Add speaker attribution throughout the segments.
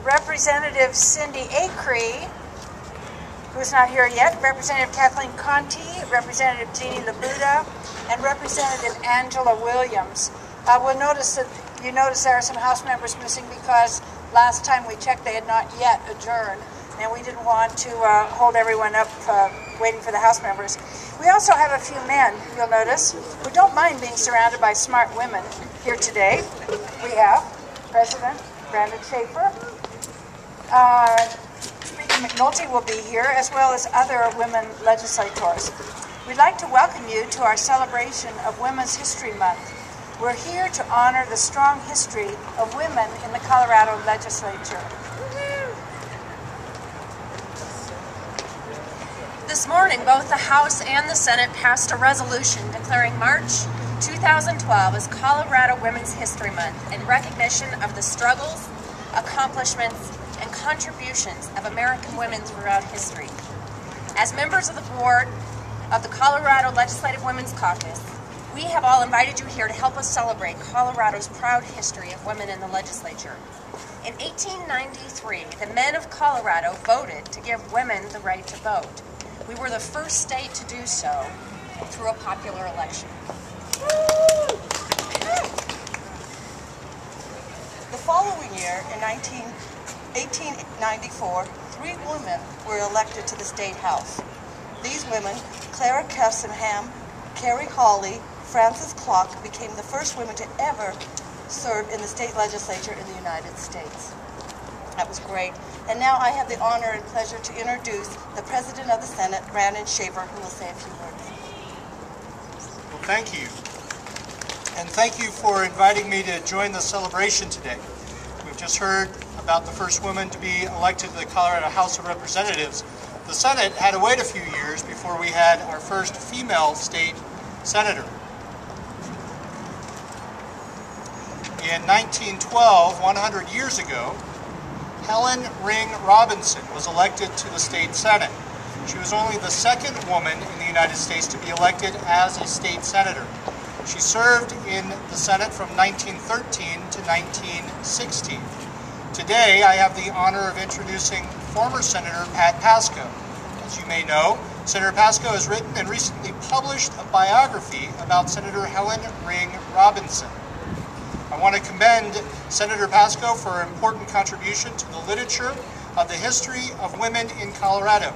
Speaker 1: Representative Cindy Acree, who's not here yet, Representative Kathleen Conti, Representative Jeannie Labuda, and Representative Angela Williams. We'll notice that there are some House members missing because last time we checked they had not yet adjourned, and we didn't want to hold everyone up waiting for the House members. We also have a few men, you'll notice, who don't mind being surrounded by smart women here today. We have President Brandon Schaefer. Speaker McNulty will be here, as well as other women legislators. We'd like to welcome you to our celebration of Women's History Month. We're here to honor the strong history of women in the Colorado Legislature.
Speaker 2: This morning, both the House and the Senate passed a resolution declaring March 2012 as Colorado Women's History Month in recognition of the struggles, accomplishments, and contributions of American women throughout history. As members of the board of the Colorado Legislative Women's Caucus, we have all invited you here to help us celebrate Colorado's proud history of women in the legislature. In 1893, the men of Colorado voted to give women the right to vote. We were the first state to do so through a popular election.
Speaker 3: The following year, in 1894, 3 women were elected to the State House. These women, Clara Kessingham, Carrie Hawley, Frances Clark, became the first women to ever serve in the state legislature in the United States. That was great. And now I have the honor and pleasure to introduce the President of the Senate, Brandon Schaefer, who will say a few words.
Speaker 4: Well, thank you. And thank you for inviting me to join the celebration today. We've just heard about the first woman to be elected to the Colorado House of Representatives. The Senate had to wait a few years before we had our first female state senator. In 1912, 100 years ago, Helen Ring Robinson was elected to the state Senate. She was only the second woman in the United States to be elected as a state senator. She served in the Senate from 1913 to 1916. Today, I have the honor of introducing former Senator Pat Pascoe. As you may know, Senator Pascoe has written and recently published a biography about Senator Helen Ring Robinson. I want to commend Senator Pascoe for her important contribution to the literature of the history of women in Colorado.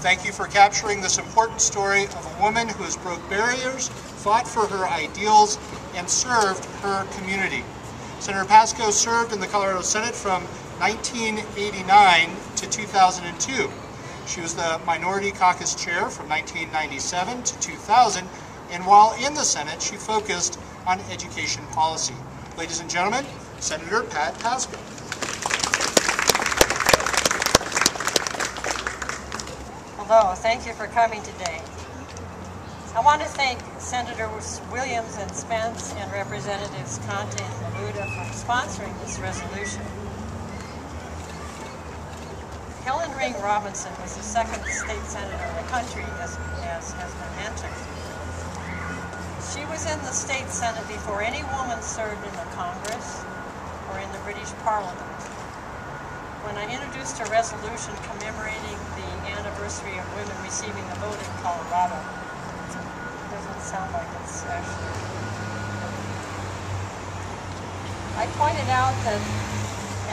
Speaker 4: Thank you for capturing this important story of a woman who has broke barriers, fought for her ideals, and served her community. Senator Pascoe served in the Colorado Senate from 1989 to 2002. She was the Minority Caucus Chair from 1997 to 2000, and while in the Senate, she focused on education policy. Ladies and gentlemen, Senator Pat Pascoe.
Speaker 5: Hello, thank you for coming today. I want to thank Senators Williams and Spence and Representatives Conte and Labuda for sponsoring this resolution. Helen Ring Robinson was the second state senator in the country, as has been mentioned. She was in the state Senate before any woman served in the Congress or in the British Parliament. When I introduced a resolution commemorating the anniversary of women receiving the vote in Colorado, it doesn't sound like it's actually. I pointed out that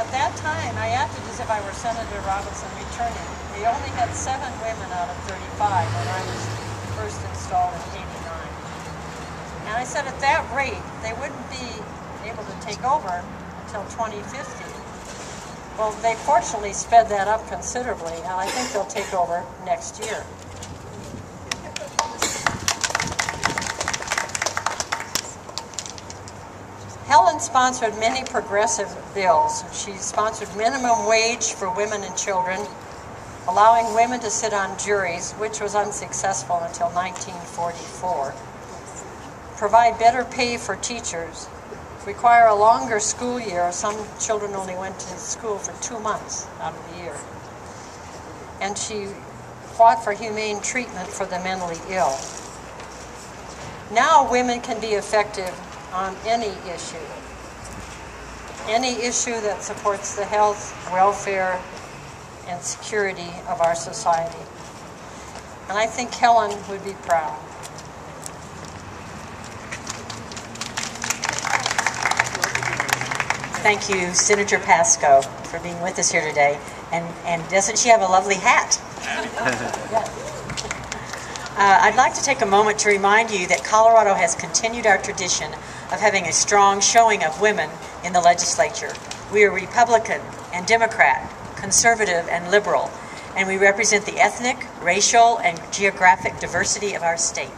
Speaker 5: at that time I acted as if I were Senator Robinson returning. We only had 7 women out of 35 when I was first installed in '89. And I said at that rate, they wouldn't be able to take over until 2050. Well, they fortunately sped that up considerably, and I think they'll take over next year. Helen sponsored many progressive bills. She sponsored minimum wage for women and children, allowing women to sit on juries, which was unsuccessful until 1944. Provide better pay for teachers, require a longer school year. Some children only went to school for 2 months out of the year. And she fought for humane treatment for the mentally ill. Now women can be effective on any issue. any issue that supports the health, welfare, and security of our society. And I think Helen would be proud.
Speaker 6: Thank you, Senator Pascoe, for being with us here today. And doesn't she have a lovely hat? I'd like to take a moment to remind you that Colorado has continued our tradition of having a strong showing of women in the legislature. We are Republican and Democrat, conservative and liberal, and we represent the ethnic, racial, and geographic diversity of our state.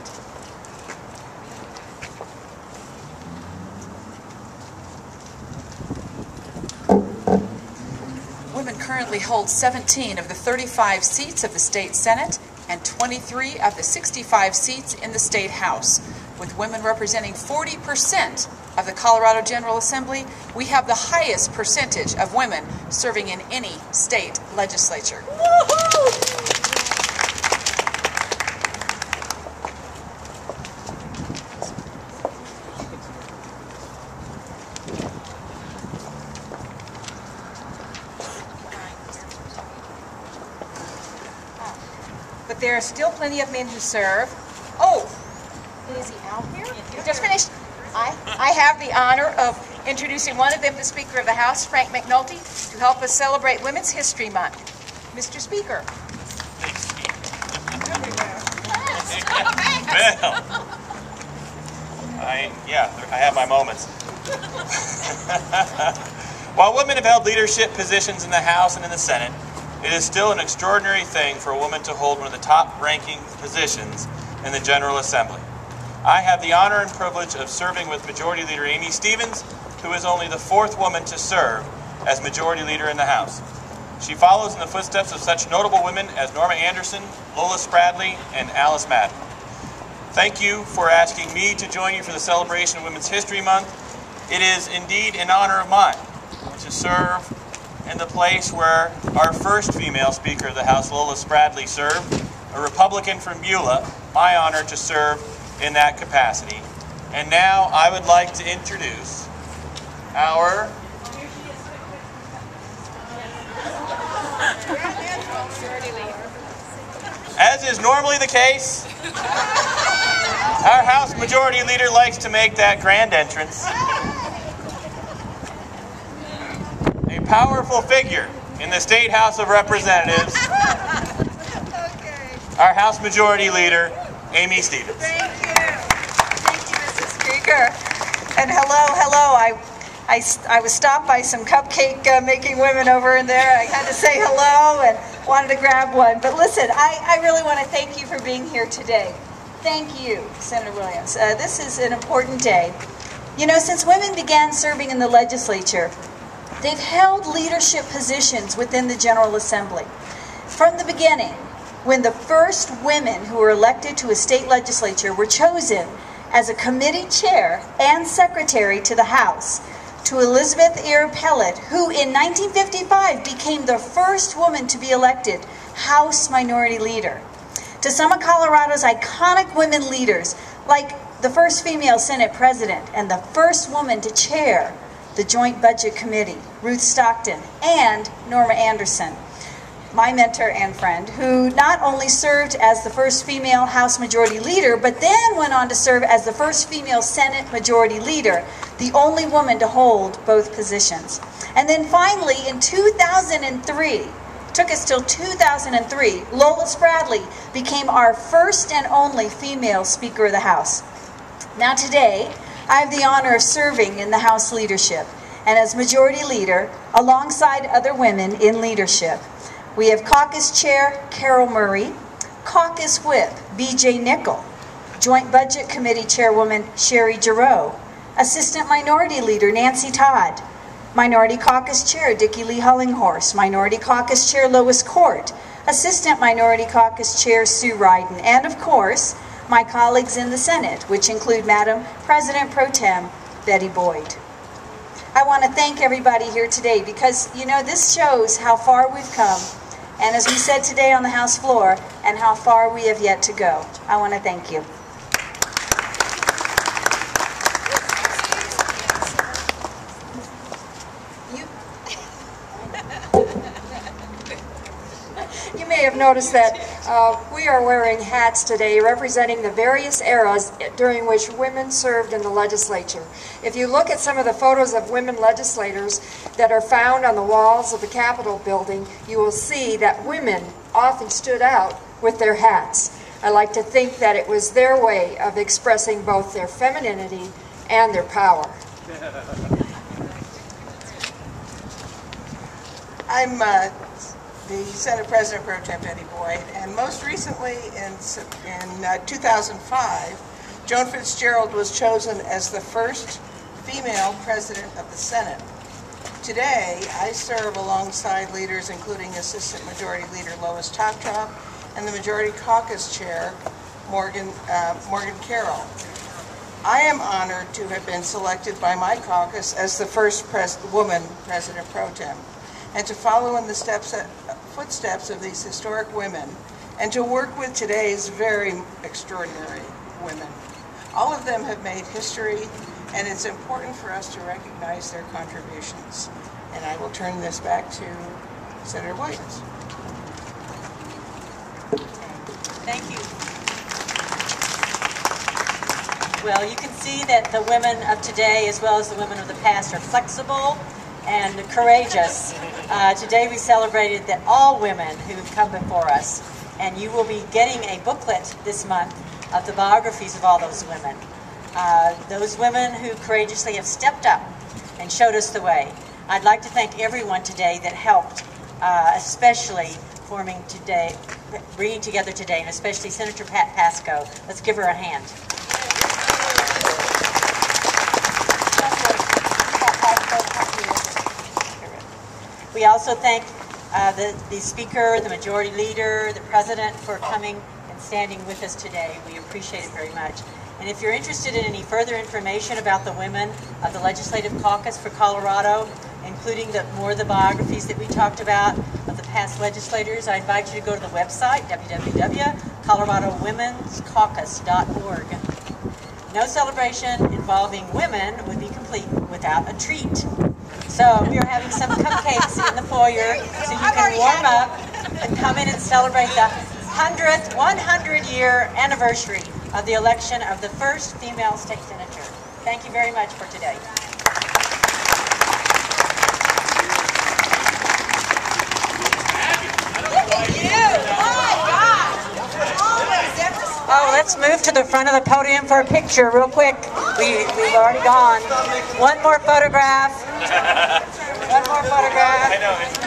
Speaker 7: Women currently hold 17 of the 35 seats of the state Senate and 23 of the 65 seats in the state House. With women representing 40% of the Colorado General Assembly, we have the highest percentage of women serving in any state legislature.
Speaker 1: But there are still plenty of men who serve. Oh, is he out here? Just finished. I have the honor of introducing one of them, the Speaker of the House, Frank McNulty, to help us celebrate Women's History Month. Mr. Speaker.
Speaker 8: I have my moments. While women have held leadership positions in the House and in the Senate, it is still an extraordinary thing for a woman to hold one of the top-ranking positions in the General Assembly. I have the honor and privilege of serving with Majority Leader Amy Stevens, who is only the 4th woman to serve as Majority Leader in the House. She follows in the footsteps of such notable women as Norma Anderson, Lola Spradley, and Alice Madden. Thank you for asking me to join you for the celebration of Women's History Month. It is indeed an honor of mine to serve in the place where our first female Speaker of the House, Lola Spradley, served, a Republican from Beulah. My honor to serve in that capacity. And now I would like to introduce our as is normally the case, our House Majority Leader likes to make that grand entrance. A powerful figure in the State House of Representatives, our House Majority Leader, Amy Stevens.
Speaker 1: Thank you, Mr. Speaker. And hello. I was stopped by some cupcake making women over in there. I had to say hello and wanted to grab one. But listen, I really want to thank you for being here today. Thank you, Senator Williams. This is an important day. You know, since women began serving in the legislature, they've held leadership positions within the General Assembly. From the beginning, when the first women who were elected to a state legislature were chosen as a committee chair and secretary to the House, to Elizabeth Eyre Pellet, who in 1955 became the first woman to be elected House Minority Leader, to some of Colorado's iconic women leaders, like the first female Senate President and the first woman to chair the Joint Budget Committee, Ruth Stockton, and Norma Anderson, my mentor and friend, who not only served as the first female House Majority Leader, but then went on to serve as the first female Senate Majority Leader, the only woman to hold both positions. And then finally, in 2003, took us till 2003, Lola Spradley became our first and only female Speaker of the House. Now today, I have the honor of serving in the House leadership, and as Majority Leader, alongside other women in leadership. We have Caucus Chair Carol Murray, Caucus Whip B.J. Nickel, Joint Budget Committee Chairwoman Sherry Giroux, Assistant Minority Leader Nancy Todd, Minority Caucus Chair Dickie Lee Hullinghorst, Minority Caucus Chair Lois Court, Assistant Minority Caucus Chair Sue Ryden, and of course, my colleagues in the Senate, which include Madam President Pro Tem Betty Boyd. I want to thank everybody here today because, you know, this shows how far we've come, and as we said today on the House floor, and how far we have yet to go. I want to thank you.
Speaker 9: may have noticed that we are wearing hats today representing the various eras during which women served in the legislature. If you look at some of the photos of women legislators that are found on the walls of the Capitol building, you will see that women often stood out with their hats. I like to think that it was their way of expressing both their femininity and their power.
Speaker 10: I'm the Senate President Pro Tem Betty Boyd, and most recently in 2005, Joan Fitzgerald was chosen as the first female president of the Senate. Today, I serve alongside leaders including Assistant Majority Leader Lois Toptrop and the Majority Caucus Chair Morgan Carroll. I am honored to have been selected by my caucus as the first woman President Pro Tem, and to follow in the footsteps of these historic women, and to work with today's very extraordinary women. All of them have made history, and it's important for us to recognize their contributions. And I will turn this back to Senator Williams.
Speaker 6: Thank you. Well, you can see that the women of today, as well as the women of the past, are flexible and courageous. Today we celebrated that all women who have come before us, and you will be getting a booklet this month of the biographies of all those women who courageously have stepped up and showed us the way. I'd like to thank everyone today that helped, especially bringing together today, and especially Senator Pat Pascoe. Let's give her a hand. We also thank the Speaker, the Majority Leader, the President for coming and standing with us today. We appreciate it very much. And if you're interested in any further information about the women of the Legislative Caucus for Colorado, including more of the biographies that we talked about of the past legislators, I invite you to go to the website, www.coloradowomenscaucus.org. No celebration involving women would be complete without a treat. So we are having some cupcakes in the foyer so you can warm up and come in and celebrate the 100-year anniversary of the election of the first female state senator. Thank you very much for today.
Speaker 2: Look at you! Oh my God!
Speaker 6: Oh, let's move to the front of the podium for a picture real quick. We've already gone. One more photograph. One more photograph.
Speaker 8: I know, it's